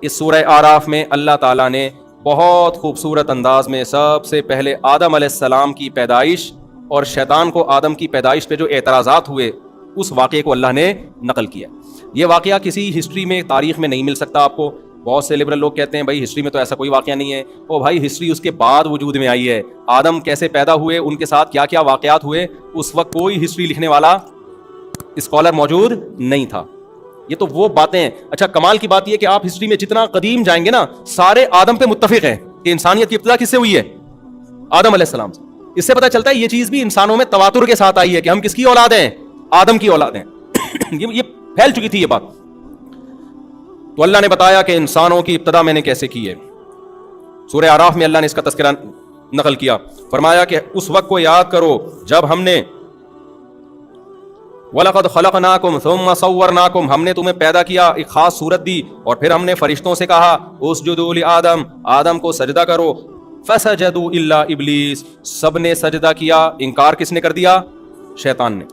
اس سورہ آراف میں اللہ تعالیٰ نے بہت خوبصورت انداز میں سب سے پہلے آدم علیہ السلام کی پیدائش اور شیطان کو آدم کی پیدائش پہ جو اعتراضات ہوئے اس واقعے کو اللہ نے نقل کیا. یہ واقعہ کسی ہسٹری میں تاریخ میں نہیں مل سکتا آپ کو. بہت سے لبرل لوگ کہتے ہیں بھائی ہسٹری میں تو ایسا کوئی واقعہ نہیں ہے. او بھائی ہسٹری اس کے بعد وجود میں آئی ہے. آدم کیسے پیدا ہوئے, ان کے ساتھ کیا کیا واقعات ہوئے, اس وقت کوئی ہسٹری لکھنے والا اسکالر موجود نہیں تھا. یہ تو وہ باتیں ہیں. اچھا کمال کی بات یہ کہ آپ ہسٹری میں جتنا قدیم جائیں گے نا سارے آدم پہ متفق ہیں کہ انسانیت کی ابتدا کس سے ہوئی ہے, آدم علیہ السلام سے. اس سے پتہ چلتا ہے یہ چیز بھی انسانوں میں تواتر کے ساتھ آئی ہے کہ ہم کس کی اولاد ہیں, آدم کی اولاد ہیں. یہ پھیل چکی تھی یہ بات. تو اللہ نے بتایا کہ انسانوں کی ابتدا میں نے کیسے کی ہے. سورہ اعراف میں اللہ نے اس کا تذکرہ نقل کیا, فرمایا کہ اس وقت کو یاد کرو جب ہم نے وَلَقَدْ خَلَقْنَاكُمْ ثُمَّ صَوَّرْنَاكُمْ, ہم نے تمہیں پیدا کیا, ایک خاص صورت دی, اور پھر ہم نے فرشتوں سے کہا اسجدوا لآدم, آدم کو سجدہ کرو. فسجدوا الا ابلیس, سب نے سجدہ کیا, انکار کس نے کر دیا, شیطان نے.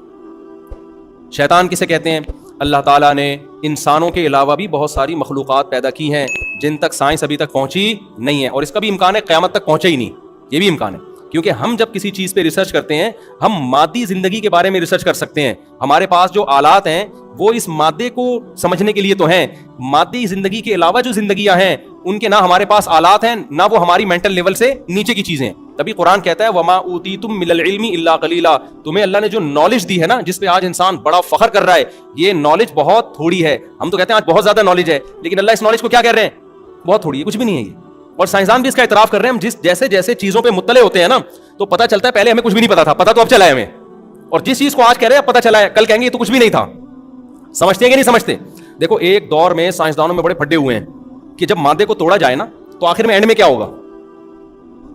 شیطان کسے کہتے ہیں؟ اللہ تعالیٰ نے انسانوں کے علاوہ بھی بہت ساری مخلوقات پیدا کی ہیں جن تک سائنس ابھی تک پہنچی نہیں ہے, اور اس کا بھی امکان ہے قیامت تک پہنچے ہی نہیں. یہ بھی امکان ہے کیونکہ ہم جب کسی چیز پہ ریسرچ کرتے ہیں ہم مادی زندگی کے بارے میں ریسرچ کر سکتے ہیں. ہمارے پاس جو آلات ہیں وہ اس مادے کو سمجھنے کے لیے تو ہیں. مادی زندگی کے علاوہ جو زندگیاں ہیں ان کے نہ ہمارے پاس آلات ہیں نہ وہ ہماری مینٹل لیول سے نیچے کی چیزیں ہیں. تبھی قرآن کہتا ہے وما اوتیتم من العلم الا قلیلا, تمہیں اللہ نے جو نالج دی ہے نا جس پہ آج انسان بڑا فخر کر رہا ہے, یہ نالج بہت تھوڑی ہے. ہم تو کہتے ہیں آج بہت زیادہ نالج ہے, لیکن اللہ اس نالج کو کیا کہہ رہے ہیں, بہت تھوڑی ہے, کچھ بھی نہیں ہے یہ. اور سائنسدان بھی اس کا اعتراف کر رہے ہیں. ہم جیسے جیسے چیزوں پہ مطلع ہوتے ہیں نا تو پتہ چلتا ہے پہلے ہمیں کچھ بھی نہیں پتا تھا, پتہ تو اب چلا ہے ہمیں. اور جس چیز کو آج کہہ رہے ہیں پتہ چلا ہے, کل کہیں گے یہ تو کچھ بھی نہیں تھا. سمجھتے ہیں کہ نہیں سمجھتے؟ دیکھو ایک دور میں سائنسدانوں میں بڑے پھڈے ہوئے ہیں کہ جب مادے کو توڑا جائے نا تو آخر میں اینڈ میں کیا ہوگا,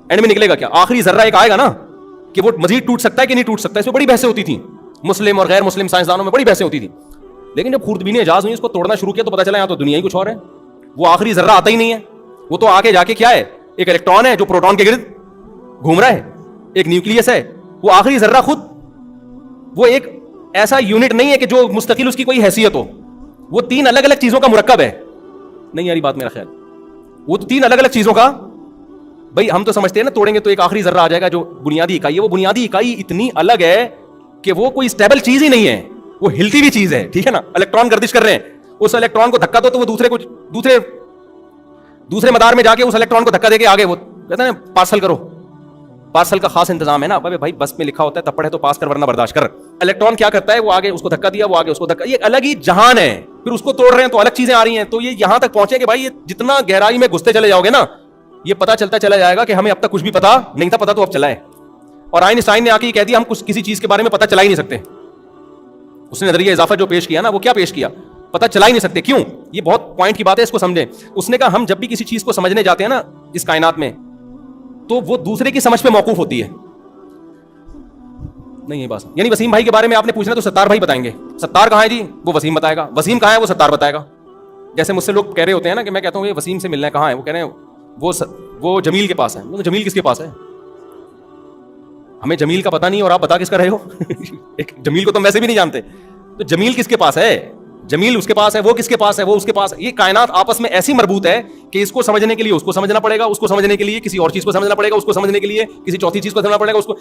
اینڈ میں نکلے گا کیا, آخری ذرہ ایک آئے گا نا کہ وہ مزید ٹوٹ سکتا ہے کہ نہیں ٹوٹ سکتا. اس میں بڑی بحثیں ہوتی تھیں, مسلم اور غیر مسلم سائنسدانوں میں بڑی بحثیں ہوتی تھیں. لیکن جب خوردبینی اجاز ہوئی اس کو توڑنا شروع کیا تو پتہ چلا یہاں تو دنیا ہی کچھ اور ہے. وہ آخری ذرہ آتا ہی نہیں ہے, وہ تو آگے جا کے کیا ہے, ایک الیکٹران ہے جو پروٹون کے گرد گھوم رہا ہے, ایک نیوکلیس ہے. وہ آخری ذرہ خود وہ ایک ایسا یونٹ نہیں ہے کہ جو مستقل اس کی کوئی حیثیت ہو, وہ تین الگ الگ چیزوں کا مرکب ہے. نہیں یاری بات میرا خیال, وہ تو تین الگ الگ چیزوں کا. بھائی ہم تو سمجھتے ہیں نا توڑیں گے تو ایک آخری ذرہ آ جائے گا جو بنیادی اکائی ہے. وہ بنیادی اکائی اتنی الگ ہے کہ وہ کوئی اسٹیبل چیز ہی نہیں ہے, وہ ہلتی ہوئی چیز ہے. ٹھیک ہے نا, الیکٹران گردش کر رہے ہیں, اس الیکٹران کو دھکا دو تو وہ دوسرے مدار میں جا کے اس الیکٹران کو دھکا دے کے آگے وہ کہتے ہیں پارسل کرو. پارسل کا خاص انتظام ہے نا بھائی, بس میں لکھا ہوتا ہے تب پڑھے تو پاس کر ورنہ برداشت کر. الیکٹران کیا کرتا ہے, وہ آگے اس کو دھکا دیا, وہ آگے اس کو دھکا, یہ الگ ہی جہان ہے. پھر اس کو توڑ رہے ہیں تو الگ چیزیں آ رہی ہیں. تو یہ یہاں تک پہنچے کہ بھائی یہ جتنا گہرائی میں گھستے چلے جاؤ گے نا یہ پتا چلتا چلا جائے گا کہ ہمیں اب تک کچھ بھی پتا نہیں تھا, پتا تو اب چلا ہے. اور آئنسٹائن نے آ کے یہ کہہ دیا ہم کسی چیز کے بارے میں پتا چلا ہی نہیں سکتے. اس نے نظریہ اضافہ جو پیش کیا نا وہ کیا پیش کیا, پتا چلا ہی نہیں سکتے. کیوں؟ یہ بہت پوائنٹ کی بات ہے, اس کو سمجھیں. اس نے کہا ہم جب بھی کسی چیز کو سمجھنے جاتے ہیں نا اس کائنات میں تو وہ دوسرے کی سمجھ پہ موقوف ہوتی ہے. نہیں یہ بات, یعنی وسیم بھائی کے بارے میں آپ نے پوچھنا تو ستار بھائی بتائیں گے. ستار کہاں ہے جی, وہ وسیم بتائے گا. وسیم کہاں ہے, وہ ستار بتائے گا. جیسے مجھ سے لوگ کہہ رہے ہوتے ہیں نا کہ میں کہتا ہوں یہ وسیم سے ملنا ہے, کہاں ہے, وہ کہہ رہے ہیں وہ جمیل کے پاس ہے. وہ جمیل کس کے پاس ہے, ہمیں جمیل کا پتہ نہیں اور آپ بتا کس کا رہے ہو. جمیل کو تو ویسے بھی نہیں جانتے. تو جمیل کس کے پاس ہے, جمیل اس کے پاس ہے, وہ کس کے پاس ہے, وہ اس کے پاس ہے. یہ کائنات آپس میں ایسی مربوط ہے کہ اس کو سمجھنے کے لیے اس کو سمجھنا پڑے گا, اس کو سمجھنے کے لیے کسی اور چیز کو سمجھنا پڑے گا, اس کو سمجھنے کے لیے کسی چوتھی چیز کو سمجھنا پڑے گا اس کو.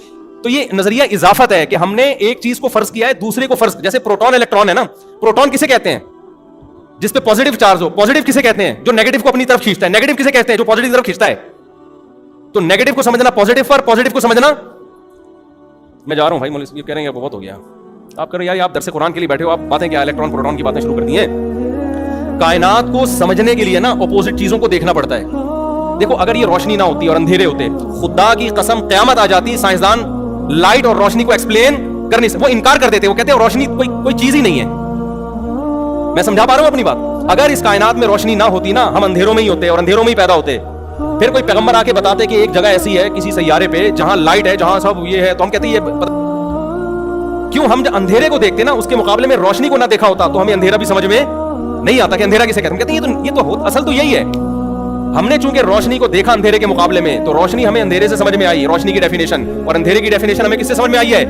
تو یہ نظریہ اضافت ہے کہ ہم نے ایک چیز کو فرض کیا ہے دوسرے کو فرض. جیسے پروٹون الیکٹران ہے نا, پروٹون کسے کہتے ہیں, جس پہ پازیٹیو چارج ہو. پازیٹیو کسے کہتے ہیں, جو نیگیٹو کو اپنی طرف کھینچتا ہے. نیگیٹو کسے کہتے ہیں, جو پازیٹیو طرف کھینچتا ہے. تو نیگیٹو کو سمجھنا پازیٹیو پر, پازیٹیو کو سمجھنا. میں جا رہا ہوں بھائی, مولوی یہ کہہ رہے ہیں بہت ہو گیا آپ کرو یار, آپ درس قرآن کے لیے بیٹھے ہو, آپ باتیں کیا الیکٹران پروٹون کی باتیں شروع کر دی ہیں. کائنات کو سمجھنے کے لیے نا اپوزٹ چیزوں کو دیکھنا پڑتا ہے. دیکھو اگر یہ روشنی نہ ہوتی اور اندھیرے ہوتے, خدا کی قسم قیامت آ جاتی, سائنسدان لائٹ اور روشنی کو ایکسپلین کر نہیں سکتے. وہ انکار کر دیتے, وہ کہتے ہیں روشنی کوئی چیز ہی نہیں ہے. میں سمجھا پا رہا ہوں اپنی بات. اگر اس کائنات میں روشنی نہ ہوتی نا, ہم اندھیروں میں ہی ہوتے اور اندھیروں میں ہی پیدا ہوتے. پھر کوئی پیغمبر آ کے بتاتے کہ ایک جگہ ایسی ہے کسی سیارے پہ جہاں لائٹ ہے, جہاں سب یہ ہے, تو ہم کہتے ہیں یہ کیوں. ہم جب اندھیرے کو دیکھتے نا اس کے مقابلے میں روشنی کو نہ دیکھا ہوتا تو ہمیں اندھیرا بھی سمجھ میں نہیں آتا کہ اندھیرا کسے کہتے ہیں. ہم کہتے ہیں یہ تو اصل تو یہی ہے. ہم نے چونکہ روشنی کو دیکھا اندھیرے کے مقابلے میں تو روشنی ہمیں اندھیرے سے سمجھ میں آئی, روشنی کی ڈیفینیشن, اور اندھیرے کی ڈیفینیشن ہمیں کس سے سمجھ میں آئی ہے,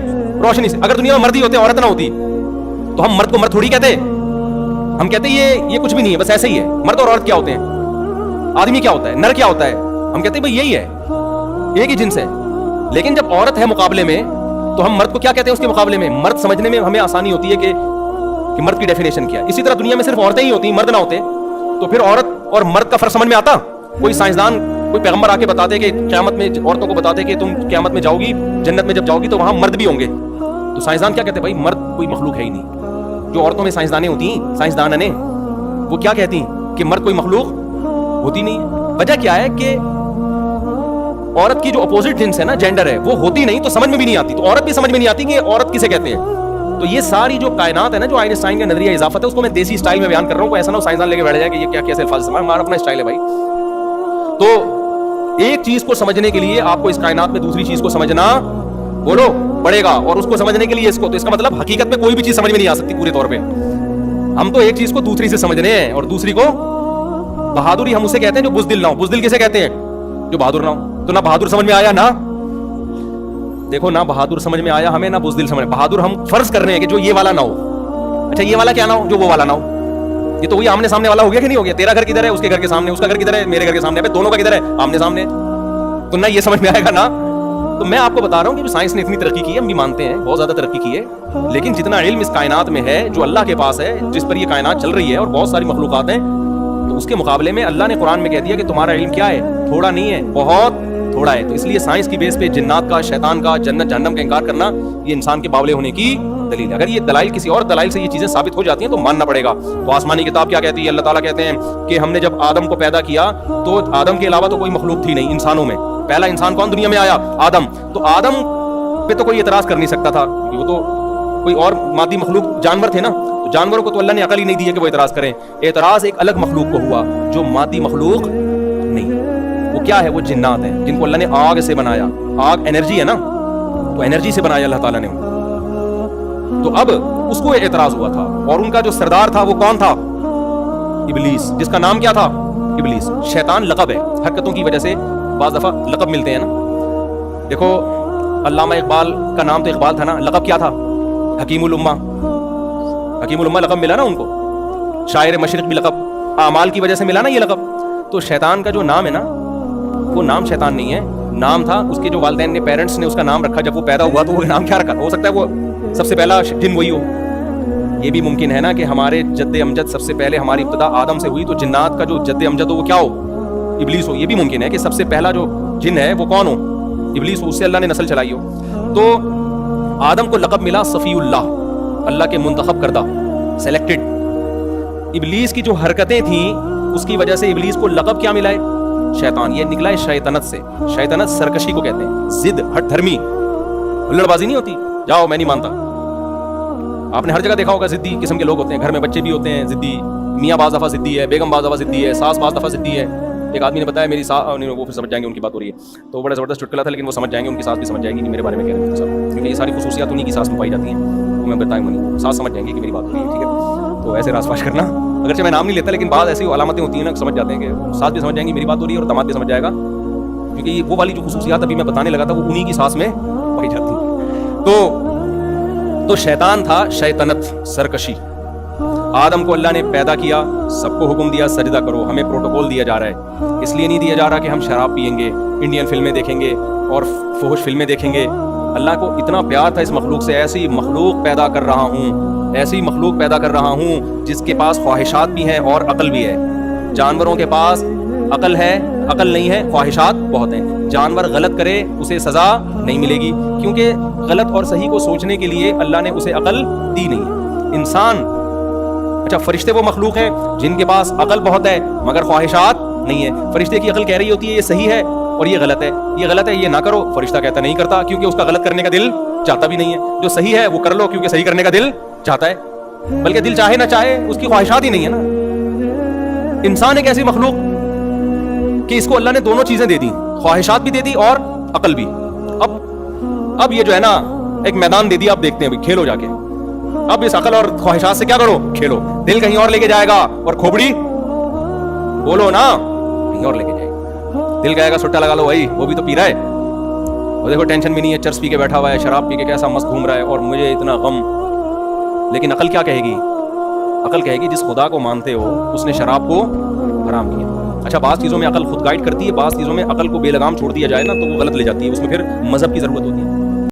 روشنی سے. اگر دنیا میں مرد ہی ہوتے عورت نہ ہوتی تو ہم مرد کو مرد تھوڑی کہتے, ہم کہتے یہ کچھ بھی نہیں ہے, بس ایسے ہی ہے. مرد اور عورت کیا ہوتے ہیں, آدمی کیا ہوتا ہے, نر کیا ہوتا ہے, ہم کہتے ہیں بھائی یہی ہے, ایک ہی جنس ہے. لیکن جب عورت ہے مقابلے میں تو ہم مرد کو کیا کہتے ہیں اس کے مقابلے میں؟ مرد سمجھنے میں ہمیں آسانی ہوتی ہے کہ مرد کی ڈیفینیشن کیا ہے. اسی طرح دنیا میں صرف عورتیں ہی ہوتی ہیں, مرد نہ ہوتے, تو پھر عورت اور مرد کا فرق سمجھ میں آتا؟ کوئی سائنسدان, کوئی پیغمبر آ کے بتاتے کہ قیامت میں عورتوں کو بتاتے کہ تم قیامت میں جاؤ گی, جنت میں جب جاؤ گی تو وہاں مرد بھی ہوں گے, تو سائنسدان کیا کہتے ہیں بھائی مرد کوئی مخلوق ہے ہی نہیں. جو عورتوں میں سائنسدانیں ہوتی ہیں, سائنسدانیں, وہ کیا کہتی ہیں کہ مرد کوئی مخلوق ہوتی نہیں. وجہ کیا ہے کہ عورت کی جو اپوزٹ جنس ہے نا, جینڈر ہے, وہ ہوتی نہیں تو سمجھ میں بھی نہیں آتی, تو عورت بھی سمجھ میں نہیں آتی کہ عورت کسے کہتے ہیں. تو یہ ساری جو کائنات ہے نا, جو آئنسٹائن کا نظریہ اضافت ہے, اس کو میں دیسی اسٹائل میں بیان کر رہا ہوں. کوئی ایسا نہ ہو سائنسدان لے کے بیٹھ جائے کہ یہ کیا کیسے الفاظ استعمال, ہمارا اپنا اسٹائل ہے بھائی. تو ایک چیز کو سمجھنے کے لیے آپ کو اس کائنات میں دوسری چیز کو سمجھنا بولو پڑے گا, اور اس کو سمجھنے کے لیے اس کو, تو اس کا مطلب حقیقت میں کوئی بھی چیز سمجھ میں نہیں آ سکتی پورے طور پہ. ہم تو ایک چیز کو دوسری سے سمجھنے ہیں, اور دوسری کو بہادری ہم اسے کہتے ہیں جو بزدل نہ ہو. بزدل کسے کہتے ہیں؟ جو بہادر نہ ہو. تو نہ بہادر سمجھ میں آیا, نہ دیکھو نہ بہادر سمجھ میں آیا ہمیں, نہ بزدل سمجھ. بہادر ہم فرض کر رہے ہیں کہ جو یہ والا نہ ہو. اچھا یہ والا کیا نہ ہو؟ جو وہ والا نہ ہو. یہ تو وہی آمنے سامنے والا ہو گیا کہ نہیں ہو گیا؟ تیرا گھر کدھر ہے, اس کے گھر کے سامنے, اس کا گھر کدھر ہے, میرے گھر کے سامنے, دونوں کا کدھر ہے؟ آمنے سامنے. تو نہ یہ سمجھ میں آئے گا نا. تو میں آپ کو بتا رہا ہوں کہ سائنس نے اتنی ترقی کی ہے, ہم بھی مانتے ہیں بہت زیادہ ترقی کی ہے, لیکن جتنا علم اس کائنات میں ہے, جو اللہ کے پاس ہے, جس پر یہ کائنات چل رہی ہے, اور بہت ساری مخلوقات ہیں, تو اس کے مقابلے میں اللہ نے قرآن میں کہہ دیا کہ تمہارا علم کیا ہے؟ تھوڑا نہیں ہے, بہت تھوڑا ہے. تو اس لیے سائنس کی بیس پہ جنات کا, شیطان کا, جنت جہنم کا انکار کرنا یہ انسان کے باولے ہونے کی دلیل ہے. اگر یہ دلائل کسی اور دلائل سے یہ چیزیں ثابت ہو جاتی ہیں تو ماننا پڑے گا. تو آسمانی کتاب کیا کہتی ہے؟ اللہ تعالیٰ کہتے ہیں کہ ہم نے جب آدم کو پیدا کیا تو آدم کے علاوہ تو کوئی مخلوق تھی نہیں انسانوں میں. پہلا انسان کون دنیا میں آیا؟ آدم. تو آدم پہ تو کوئی اعتراض کر نہیں سکتا تھا, وہ تو کوئی اور مادی مخلوق جانور تھے نا, تو جانوروں کو تو اللہ نے عقل ہی نہیں دی ہے کہ وہ اعتراض کریں. اعتراض ایک الگ مخلوق کو ہوا جو مادی مخلوق نہیں. وہ کیا ہے؟ وہ جنات ہیں جن کو اللہ نے آگ سے بنایا. آگ انرجی ہے نا, تو انرجی سے بنایا اللہ تعالیٰ نے. تو اب اس کو اعتراض ہوا تھا, اور ان کا جو سردار تھا وہ کون تھا؟ ابلیس, جس کا نام کیا تھا؟ ابلیس. شیطان لقب ہے, حرکتوں کی وجہ سے بعض دفعہ لقب ملتے ہیں نا. دیکھو علامہ اقبال کا نام تو اقبال تھا نا, لقب کیا تھا؟ حکیم الامہ. حکیم الامہ لقب ملا نا ان کو. شاعر مشرق بھی لقب اعمال کی وجہ سے ملا نا یہ لقب. تو شیطان کا جو نام ہے نا, وہ نام شیطان نہیں ہے, نام تھا اس کے جو والدین نے, پیرنٹس نے اس کا نام رکھا جب وہ پیدا ہوا, تو وہ نام کیا رکھا؟ ہو سکتا ہے وہ سب سے پہلا جن وہی ہو. یہ بھی ممکن ہے نا کہ ہمارے جد امجد سب سے پہلے ہماری ابتدا آدم سے ہوئی, تو جنات کا جو جد امجد ہو وہ کیا ہو؟ ابلیس ہو. یہ بھی ممکن ہے کہ سب سے پہلا جو جن ہے وہ کون ہو؟ ابلیس ہو, اس سے اللہ نے نسل چلائی ہو. تو آدم کو لقب ملا صفی اللہ, اللہ کے منتخب کردہ, سلیکٹڈ. ابلیس کی جو حرکتیں تھیں اس کی وجہ سے ابلیس کو لقب کیا ملا ہے؟ شیطان. یہ نکلا ہے شیطنت سے. شیطنت سرکشی کو کہتے ہیں, ضد, ہٹ دھرمی, ہلڑ بازی نہیں ہوتی, جاؤ میں نہیں مانتا. آپ نے ہر جگہ دیکھا ہوگا ضدی قسم کے لوگ ہوتے ہیں, گھر میں بچے بھی ہوتے ہیں ضدی, میاں بعض دفعہ ضدی ہے, بیگم بعض دفعہ ضدی ہے, ساس بعض دفعہ ضدی ہے. ایک آدمی نے بتایا میری وہ پھر سمجھ جائیں گے ان کی بات ہو رہی ہے, تو بڑا زبردست چٹکلا تھا, لیکن وہ سمجھ جائیں گے, ان کی ساس بھی سمجھ جائے گی کہ میرے بارے میں کہہ رہے ہیں سب, کیونکہ یہ ساری خصوصیات انہیں کی ساس میں پائی جاتی ہیں. تو میں بتائیں گا, ساس سمجھ جائیں گے کہ میری بات ہو رہی ہے, ٹھیک ہے. تو ایسے راز پاش کرنا, اگرچہ میں نام نہیں لیتا, لیکن بعض ایسی علامتیں ہوتی ہیں نا, سمجھ جاتے ہیں کہ ساس بھی سمجھ جائیں گی میری بات ہو رہی ہے, اور داماد بھی سمجھ جائے گا, کیونکہ یہ وہ والی جو خصوصیات ابھی میں بتانے لگا تھا وہ انہیں کی ساس میں پائی جاتی ہیں. تو شیطان تھا شیطنت, سرکشی. آدم کو اللہ نے پیدا کیا, سب کو حکم دیا سجدہ کرو. ہمیں پروٹوکول دیا جا رہا ہے, اس لیے نہیں دیا جا رہا کہ ہم شراب پئیں گے, انڈین فلمیں دیکھیں گے اور فحش فلمیں دیکھیں گے. اللہ کو اتنا پیار تھا اس مخلوق سے, ایسی مخلوق پیدا کر رہا ہوں, ایسی مخلوق پیدا کر رہا ہوں جس کے پاس خواہشات بھی ہیں اور عقل بھی ہے. جانوروں کے پاس عقل ہے, عقل نہیں ہے, خواہشات بہت ہیں. جانور غلط کرے اسے سزا نہیں ملے گی, کیونکہ غلط اور صحیح کو سوچنے کے لیے اللہ نے اسے عقل دی نہیں ہے. انسان, اچھا فرشتے وہ مخلوق ہیں جن کے پاس عقل بہت ہے مگر خواہشات نہیں ہے. فرشتے کی عقل کہہ رہی ہوتی ہے یہ صحیح ہے اور یہ غلط ہے, یہ غلط ہے یہ نہ کرو, فرشتہ کہتا نہیں کرتا, کیونکہ اس کا غلط کرنے کا دل چاہتا بھی نہیں ہے. جو صحیح ہے وہ کر لو کیونکہ صحیح کرنے کا دل چاہتا ہے, بلکہ دل چاہے نہ چاہے اس کی خواہشات ہی نہیں ہے نا. انسان ایک ایسی مخلوق کہ اس کو اللہ نے دونوں چیزیں دے دی, خواہشات بھی دے دی اور عقل بھی. اب یہ جو ہے نا ایک میدان دے دیا, اب دیکھتے ہیں کھیلو جا کے. اب اس عقل اور خواہشات سے کیا کرو, کھیلو. دل کہیں اور لے کے جائے گا اور کھوپڑی بولو نا کہیں اور لے کے جائے گا. دل کہے گا سٹا لگا لو بھائی, وہ بھی تو پی رہا ہے, اور دیکھو ٹینشن بھی نہیں ہے, چرس پی کے بیٹھا ہوا ہے, شراب پی کے کیسا مست گھوم رہا ہے, اور مجھے اتنا غم. لیکن عقل کیا کہے گی؟ عقل کہے گی جس خدا کو مانتے ہو اس نے شراب کو حرام کیا, اچھا بعض چیزوں میں عقل خود گائیڈ کرتی ہے، بعض چیزوں میں عقل کو بے لگام چھوڑ دیا جائے نا تو وہ غلط لے جاتی ہے، اس میں پھر مذہب کی ضرورت ہوتی ہے.